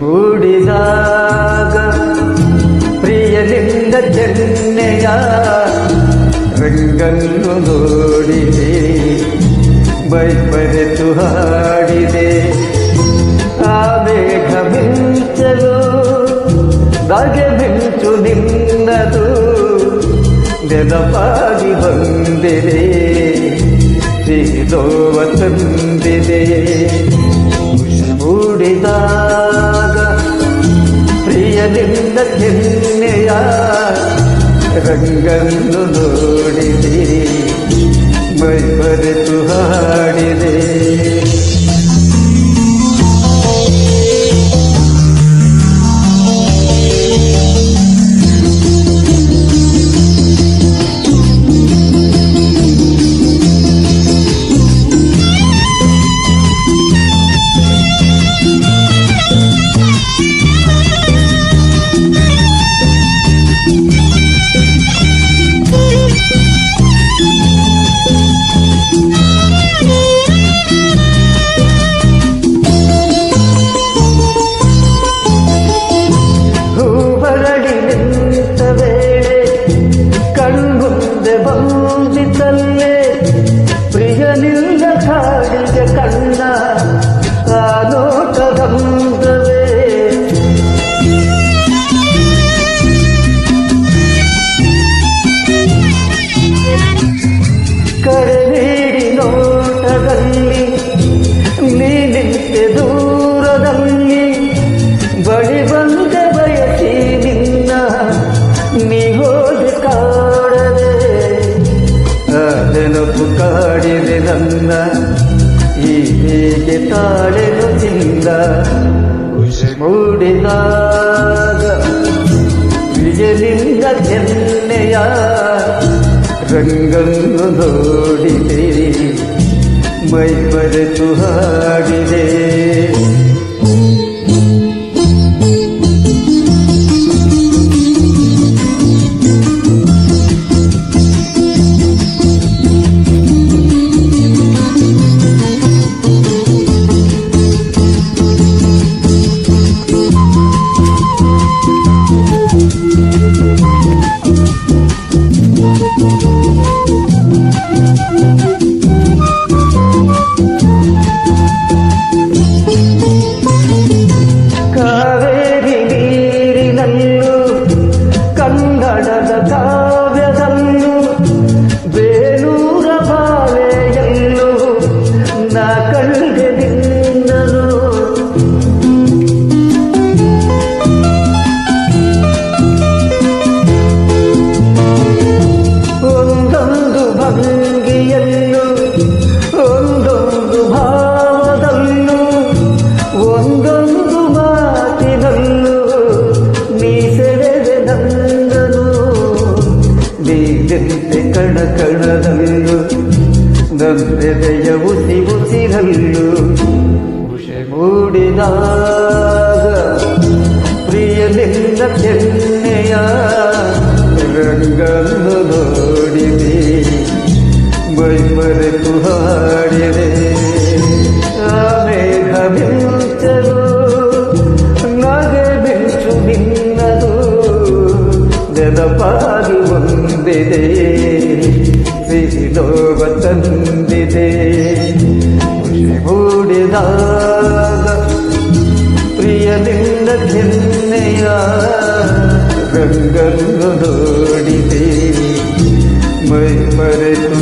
ಮೂಡಿದಾಗ ಪ್ರಿಯಲಿಂದ ಚೆನ್ನೆಯ ರಂಗನ್ನು ನೋಡಿದೆ, ಬೈಬರೆತು ಹಾಡಿದೆ. ಆ ಮೇಘ ಮಿಂಚಲು ದಾಗೆ ಮಿಂಚು ನಿನ್ನದು ನೆನಪಾಗಿ ಬಂದಿದೆ, ಸಿಹಿದೋವ ತಂದಿದೆ. ಮೂಡಿದಾಗ ಪ್ರಿಯಲಿಂದ ಕೆನ್ನೆಯ ರಂಗನ್ನು ನೋಡಿದೆ, ಬೈಬರೆತು ಹಾಡಿದೆ. ಬಂದಿತಲ್ಲೇ ಪ್ರಿಯನಿಲ್ಲ ಕಾಡಿಗೆ ಕಣ್ಣ ಆ ನೋಟದಂದವೇ. ಕರೆ ನೀಡಿ ನೋಟದಲ್ಲಿ ನೀ ನಿಂತೆ ದೂರದಲ್ಲಿ, ಬಳಿ ಬಂದೆ ಬಯಸಿ ನಿನ್ನ ನೀ ಹೋದೆ ಕಾಡದೆ. ನೆನಪು ಕಾಡಿದೆ ನನ್ನ ಈ ಹೀಗೆ ತಾಳೆನು ತಿಂದ. ಖುಷಿ ಮೂಡಿದಾಗ ಪ್ರಿಯಲಿಂದ ಕೆನ್ನೆಯ ರಂಗನ್ನು ನೋಡಿದೆ, ಬೈಬರೆತು ಹಾಡಿದೆ. ಕಾವೇರಿ ನೀರಿನಲ್ಲೂ ಕನ್ನಡದ ಕಾವ್ಯದಲ್ಲೂ ಬೇಲೂರ ಬಾಲೆಯಲ್ಲೂ ನಾ ಕಂಡೆ ನಿನ್ನನು. ಒಂದೊಂದು ಭಂಗಿಯಲ್ಲೂ ಒಂದೊಂದು ಭಾವದಲ್ಲೂ ಒಂದೊಂದು ಮಾತಿನಲ್ಲೂ ನೀ ಸೆಳೆದೆ ನನ್ನನು. ನೀನೆಂತೆ ಕಣ ಕಣದಲ್ಲೂ ನನ್ನೆದೆಯ ಉಸಿ ಉಸಿರಲ್ಲೂ. ಖುಷಿ ಮೂಡಿದಾಗ ಪ್ರಿಯಲಿಂದ ಕೆನ್ನೆಯ ರಂಗನ್ನು ನೋಡಿದೆ, ಬೈಬರೆತು ಹಾಡಿದೆ. ಆ ಮೇಘ ಮಿಂಚಲು ನಗೆ ಮಿಂಚು ನಿನ್ನದು ನೆನಪಾಗಿ ಬಂದಿದೆ, ಸಿಹಿದೋವ ತಂದಿದೆ. ಖುಷಿ ಮೂಡಿದಾಗ ಪ್ರಿಯಲಿಂದ ಕೆನ್ನೆಯ ರಂಗನ್ನು ನೋಡಿದೆ, ಬೈಬರೆತು